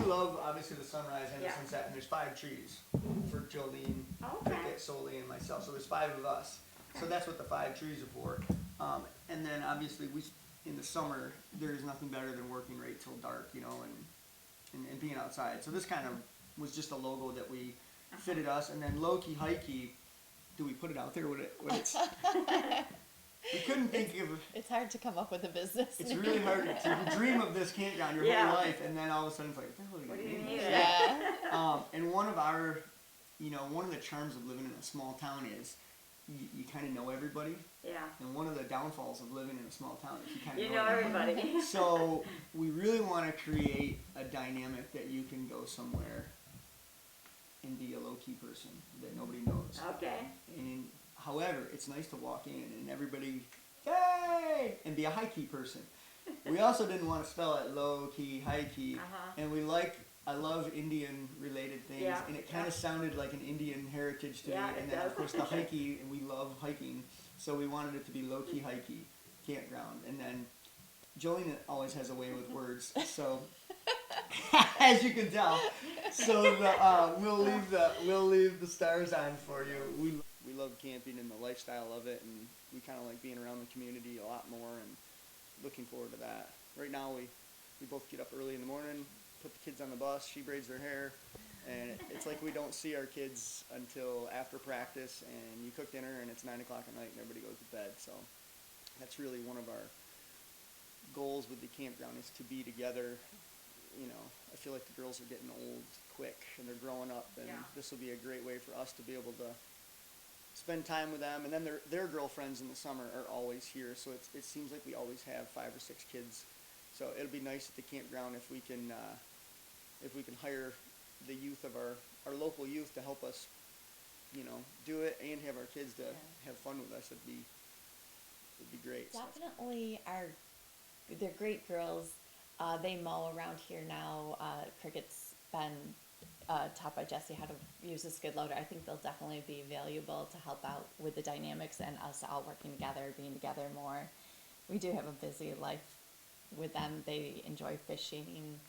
love, obviously, the sunrise and the Yeah. sunset, and there's 5 trees for Jolene, Okay. Pickett, Soley, and myself. So there's 5 of us. So that's what the 5 trees are for. And then obviously in the summer, there's nothing better than working right till dark, you know, and being outside. So this kind of was just a logo that we fitted us. And then Lokee Hikee, do we put it out there when it's? We couldn't think of. It's hard to come up with a business. It's really hard to dream of this campground your Yeah. whole life, and then all of a sudden it's like, what the hell are you gonna name this? Yeah. And one of the charms of living in a small town is you kind of know everybody. Yeah. And one of the downfalls of living in a small town is you kind of You know everybody. So we really want to create a dynamic that you can go somewhere and be a low-key person that nobody knows. Okay. And however, it's nice to walk in and everybody, hey, and be a high-key person. We also didn't want to spell it low-key, high-key, and I love Indian-related things, Yeah. and it kind of sounded like an Indian heritage to Yeah, me. it And then does. of course the hikey, and we love hiking, so we wanted it to be Lokee Hikee Campground. And then Jolene always has a way with words, so as you can tell. So we'll leave the stars on for you. We love camping and the lifestyle of it, and we kind of like being around the community a lot more, and looking forward to that. Right now we both get up early in the morning, put the kids on the bus, she braids their hair, and it's like we don't see our kids until after practice, and you cook dinner and it's 9 o'clock at night and everybody goes to bed. So that's really one of our goals with the campground, is to be together. You know, I feel like the girls are getting old quick and they're growing up, and this will be a great way for us to be able to spend time with them. And then their girlfriends in the summer are always here, so it seems like we always have 5 or 6 kids. So it'll be nice at the campground if we can hire the youth of our local youth to help us, you know, do it, and have our kids to have fun with us. It'd be great. Definitely they're great girls. They mow around here now. Cricket's been taught by Jesse how to use a skid loader. I think they'll definitely be valuable to help out with the dynamics and us all working together, being together more. We do have a busy life with them. They enjoy fishing,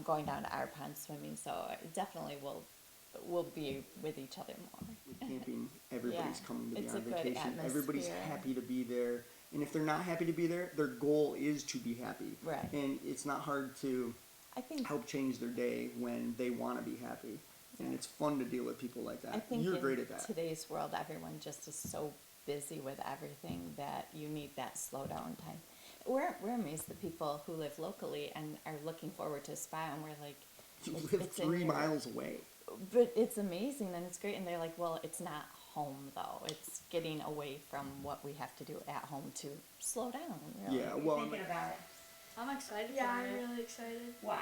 going down to our pond swimming, so definitely we'll be with each other more. With camping, everybody's coming to be It's on a good vacation. Everybody's atmosphere. happy to be there. And if they're not happy to be there, their goal is to be happy. Right. And it's not hard to I think help change their day when they want to be happy. And it's fun to deal with people like that. I think You're in great at that. today's world, everyone just is so busy with everything that you need that slow down time. We're amazed at people who live locally and are looking forward to a spa, and we're like, You it's live in 3 your- miles away. But it's amazing and it's great, and they're like, well, it's not home though. It's getting away from what we have to do at home to slow down. Really. Yeah, well, Thinking about it. I'm excited Yeah, for I'm it. really excited. Why?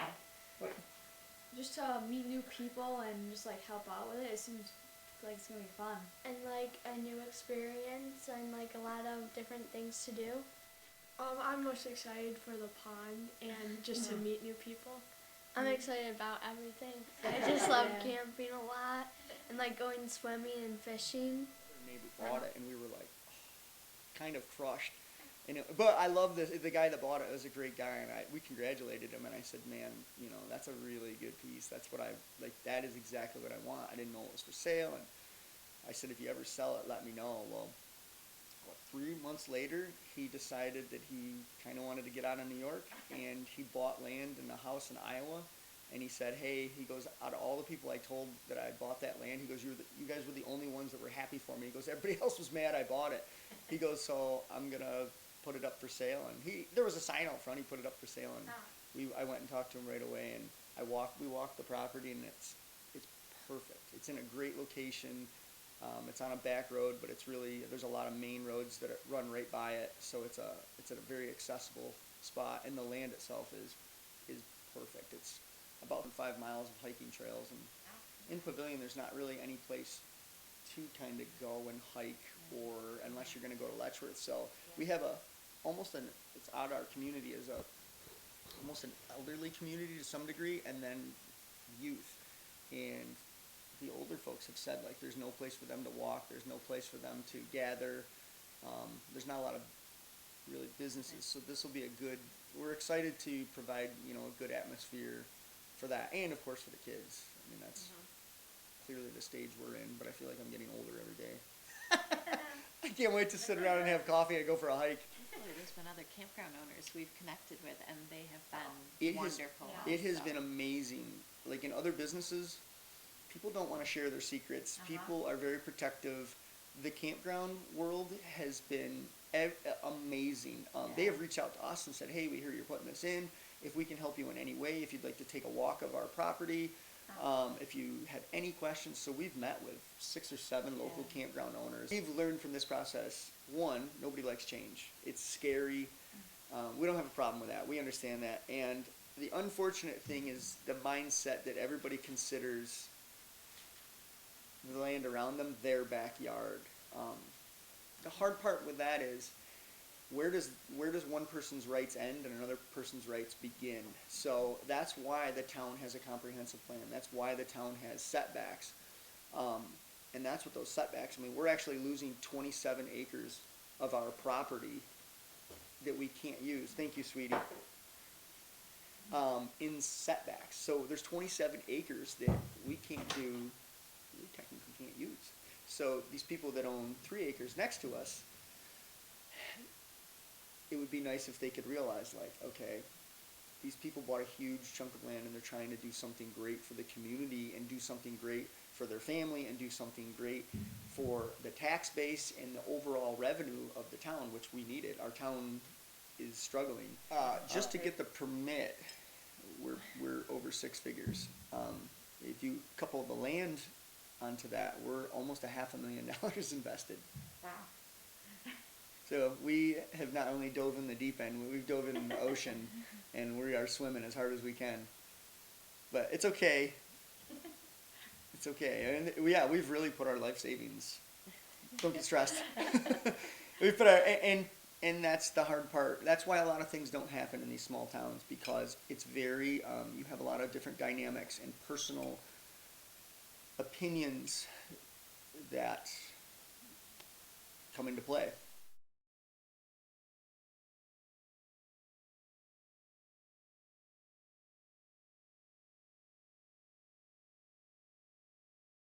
Just to meet new people and just like help out with it. It seems like it's gonna be fun. And like a new experience and like a lot of different things to do. I'm most excited for the pond and just to meet new people. I'm excited about everything. I just love camping a lot and like going swimming and fishing. Our neighbor bought it, and we were like, kind of crushed. But I love the guy that bought it was a great guy, and we congratulated him, and I said, man, you know, that's a really good piece. That's what that is exactly what I want. I didn't know it was for sale, and I said, if you ever sell it, let me know. Well, 3 months later, he decided that he kind of wanted to get out of New York, and he bought land and a house in Iowa. And he said, hey, he goes, out of all the people I told that I bought that land, he goes, you guys were the only ones that were happy for me. He goes, everybody else was mad I bought it. He goes, so I'm going to put it up for sale. And there was a sign out front. He put it up for sale. And I went and talked to him right away. And we walked the property, and it's perfect. It's in a great location. It's on a back road, but there's a lot of main roads that run right by it. So it's at a very accessible spot. And the land itself is perfect. It's about 5 miles of hiking trails, and in Pavilion there's not really any place to kind of go and hike, or unless you're going to go to Letchworth. So we have it's out our community as almost an elderly community to some degree, and then youth. And the older folks have said, like, there's no place for them to walk, there's no place for them to gather. There's not a lot of really businesses, so this will be we're excited to provide, you know, a good atmosphere for that, and of course for the kids. I mean, that's clearly the stage we're in, but I feel like I'm getting older every day. I can't wait to sit around and have coffee and go for a hike. Thankfully, there's been other campground owners we've connected with, and they have been It wonderful. It has so. been amazing. Like in other businesses, people don't want to share their secrets. People are very protective. The campground world has been amazing. They have reached out to us and said, hey, we hear you're putting this in. If we can help you in any way, if you'd like to take a walk of our property, if you have any questions. So we've met with 6 or 7 local campground owners. We've learned from this process, one, nobody likes change. It's scary. We don't have a problem with that. We understand that. And the unfortunate thing is the mindset that everybody considers the land around them their backyard. The hard part with that is where does one person's rights end and another person's rights begin? So that's why the town has a comprehensive plan. That's why the town has setbacks. And that's what those setbacks, I mean, we're actually losing 27 acres of our property that we can't use. Thank you, sweetie. In setbacks. So there's 27 acres that we technically can't use. So these people that own 3 acres next to us, it would be nice if they could realize, like, okay, these people bought a huge chunk of land and they're trying to do something great for the community and do something great for their family and do something great for the tax base and the overall revenue of the town, which we needed. Our town is struggling. Just to get the permit, we're over 6 figures. If you couple the land onto that, we're almost $500,000 invested. Wow. So we have not only dove in the deep end, we've dove in the ocean, and we are swimming as hard as we can. But it's okay. It's okay. And yeah, we've really put our life savings. Don't get stressed. We've put our, and that's the hard part. That's why a lot of things don't happen in these small towns, because it's very, you have a lot of different dynamics and personal opinions that come into play.